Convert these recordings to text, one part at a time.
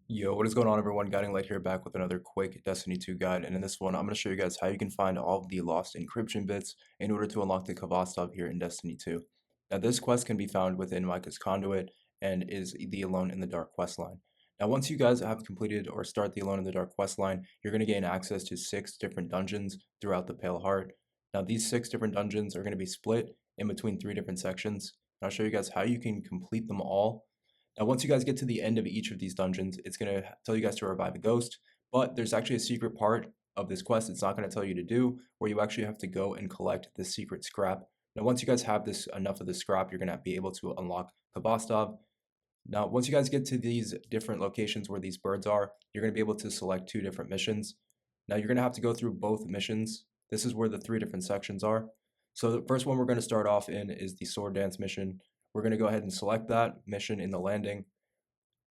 Yo, what is going on, everyone? Guiding Light here, back with another quick Destiny 2 guide, and in this one I'm going to show you guys how you can find all of the lost encryption bits in order to unlock the khvostov here in Destiny 2. Now this quest can be found within Micah's Conduit and is the Alone in the Dark quest line. Now once you guys have completed or start the Alone in the Dark quest line, you're going to gain access to 6 different dungeons throughout the Pale Heart. Now these 6 different dungeons are going to be split in between 3 different sections, and I'll show you guys how you can complete them all. Now, once you guys get to the end of each of these dungeons, it's going to tell you guys to revive a ghost, but there's actually a secret part of this quest it's not going to tell you to do, where you actually have to go and collect this secret scrap. Now, once you guys have this enough of the scrap, you're going to be able to unlock khvostov. Now, once you guys get to these different locations where these birds are, you're going to be able to select 2 different missions. Now, you're going to have to go through both missions. This is where the 3 different sections are. So the first one we're going to start off in is the sword dance mission. We're going to go ahead and select that mission in the landing.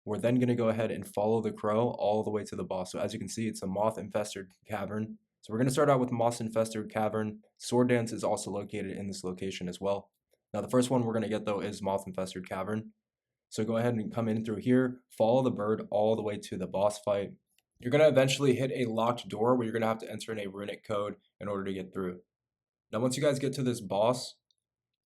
We're then going to go ahead and follow the crow all the way to the boss. So as you can see, it's a moth-infested cavern. So we're going to start out with moth-infested cavern. Sword dance is also located in this location as well. Now the first one we're going to get though is moth-infested cavern. So go ahead and come in through here, follow the bird all the way to the boss fight. You're going to eventually hit a locked door where you're going to have to enter in a runic code in order to get through. Now once you guys get to this boss,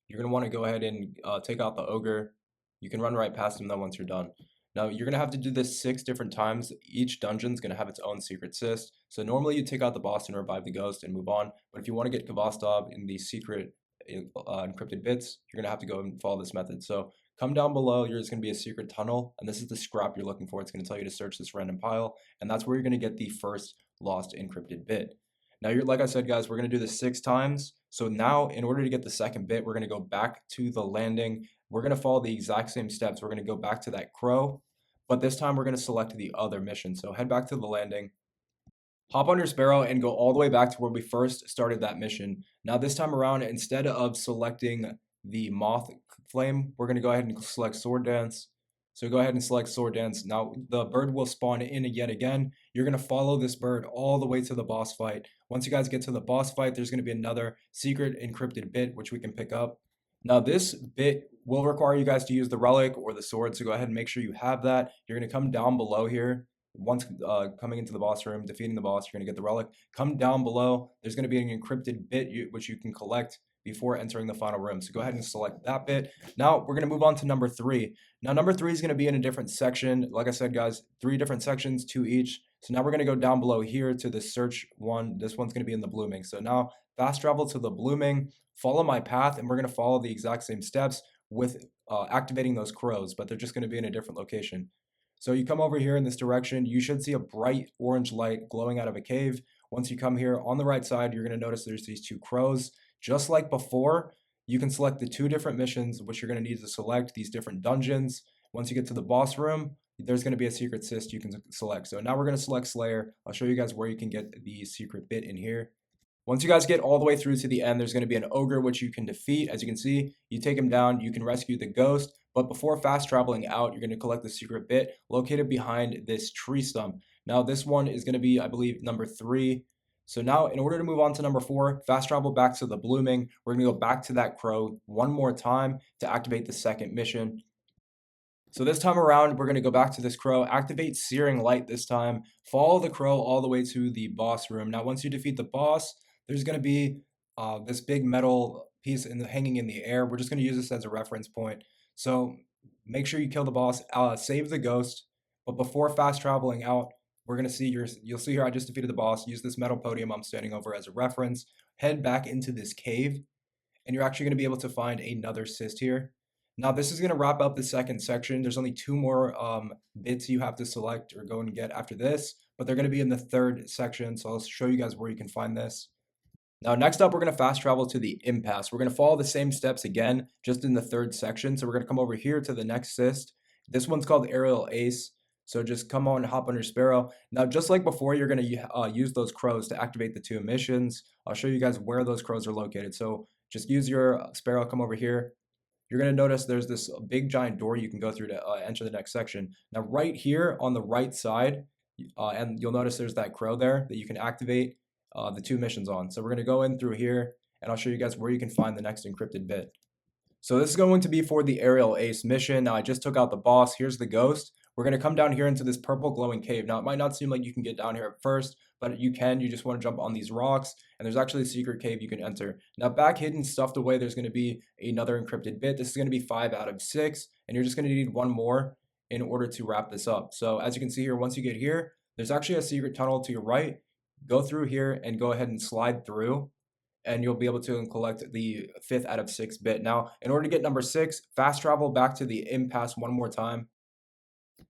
you're going to want to go ahead and take out the ogre. You can run right past him though once you're done. Now you're going to have to do this 6 different times. Each dungeon is going to have its own secret cyst. So normally you take out the boss and revive the ghost and move on. But if you want to get khvostov in the secret encrypted bits, you're going to have to go and follow this method. So come down below, there's going to be a secret tunnel, and this is the scrap you're looking for. It's going to tell you to search this random pile, and that's where you're going to get the first lost encrypted bit. Now, like I said, guys, we're going to do this 6 times. So now, in order to get the second bit, we're going to go back to the landing. We're going to follow the exact same steps. We're going to go back to that crow, but this time we're going to select the other mission. So head back to the landing, hop on your sparrow, and go all the way back to where we first started that mission. Now, this time around, instead of selecting the moth flame, we're going to go ahead and select sword dance. So go ahead and select sword dance. Now the bird will spawn in yet again. You're going to follow this bird all the way to the boss fight. Once you guys get to the boss fight, there's going to be another secret encrypted bit, which we can pick up. Now this bit will require you guys to use the relic or the sword. So go ahead and make sure you have that. You're going to come down below here. Once coming into the boss room, defeating the boss, you're going to get the relic. Come down below. There's going to be an encrypted bit which you can collect before entering the final room. So go ahead and select that bit. Now we're going to move on to number 3. Now number 3 is going to be in a different section. Like I said, guys, 3 different sections, 2 each. So now we're going to go down below here to the search one. This one's going to be in the blooming. So now fast travel to the blooming, follow my path, and we're going to follow the exact same steps with activating those crows, but they're just going to be in a different location. So you come over here in this direction, you should see a bright orange light glowing out of a cave. Once you come here on the right side, you're going to notice there's these 2 crows. Just like before, you can select the 2 different missions, which you're going to need to select these different dungeons. Once you get to the boss room, there's going to be a secret cyst you can select. So now we're going to select Slayer. I'll show you guys where you can get the secret bit in here. Once you guys get all the way through to the end, there's going to be an ogre which you can defeat. As you can see, you take him down, you can rescue the ghost, but before fast traveling out, you're going to collect the secret bit located behind this tree stump. Now this one is going to be, I believe, number 3. So now, in order to move on to number 4, fast travel back to the blooming. We're going to go back to that crow one more time to activate the second mission. So this time around, we're going to go back to this crow, activate Searing Light this time, follow the crow all the way to the boss room. Now, once you defeat the boss, there's going to be this big metal piece hanging in the air. We're just going to use this as a reference point. So make sure you kill the boss, save the ghost, but before fast traveling out, we're going to see you'll see here I just defeated the boss. Use this metal podium I'm standing over as a reference. Head back into this cave, and you're actually going to be able to find another cyst here. Now this is going to wrap up the second section. There's only 2 more bits you have to select or go and get after this, but they're going to be in the 3rd section. So I'll show you guys where you can find this. Now, next up, we're going to fast travel to the impasse. We're going to follow the same steps again, just in the 3rd section. So we're going to come over here to the next cyst. This one's called Aerial Ace. So just come on, hop on your sparrow. Now, just like before, you're going to use those crows to activate the 2 missions. I'll show you guys where those crows are located. So just use your sparrow, come over here. You're going to notice there's this big giant door you can go through to enter the next section. Now, right here on the right side, and you'll notice there's that crow there that you can activate the 2 missions on. So we're going to go in through here, and I'll show you guys where you can find the next encrypted bit. So this is going to be for the Aerial Ace mission. Now I just took out the boss. Here's the ghost. we're going to come down here into this purple glowing cave. Now, it might not seem like you can get down here at first, but you can. You just want to jump on these rocks, and there's actually a secret cave you can enter. Now, back hidden, stuffed away, there's going to be another encrypted bit. This is going to be 5 out of 6, and you're just going to need one more in order to wrap this up. So as you can see here, once you get here, there's actually a secret tunnel to your right. Go through here and go ahead and slide through, and you'll be able to collect the 5th out of 6 bit. Now, in order to get number 6, fast travel back to the impasse one more time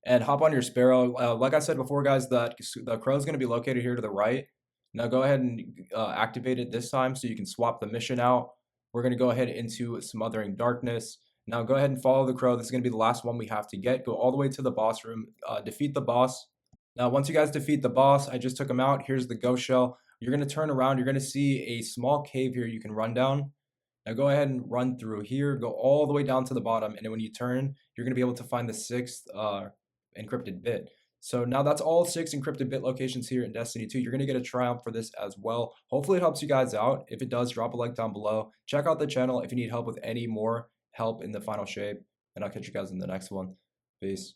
and hop on your sparrow. Like I said before, guys, the crow is going to be located here to the right. Now go ahead and activate it this time so you can swap the mission out. We're going to go ahead into Smothering Darkness. Now go ahead and follow the crow. This is going to be the last one we have to get. Go all the way to the boss room. Defeat the boss. Now, once you guys defeat the boss, I just took him out. Here's the ghost shell. You're going to turn around. You're going to see a small cave here you can run down. Now go ahead and run through here. Go all the way down to the bottom. And then when you turn, you're going to be able to find the 6th encrypted bit. So now that's all 6 encrypted bit locations here in Destiny 2. You're going to get a triumph for this as well. Hopefully it helps you guys out. If it does, drop a like down below. Check out the channel if you need help with any more help in the final shape. And I'll catch you guys in the next one. Peace.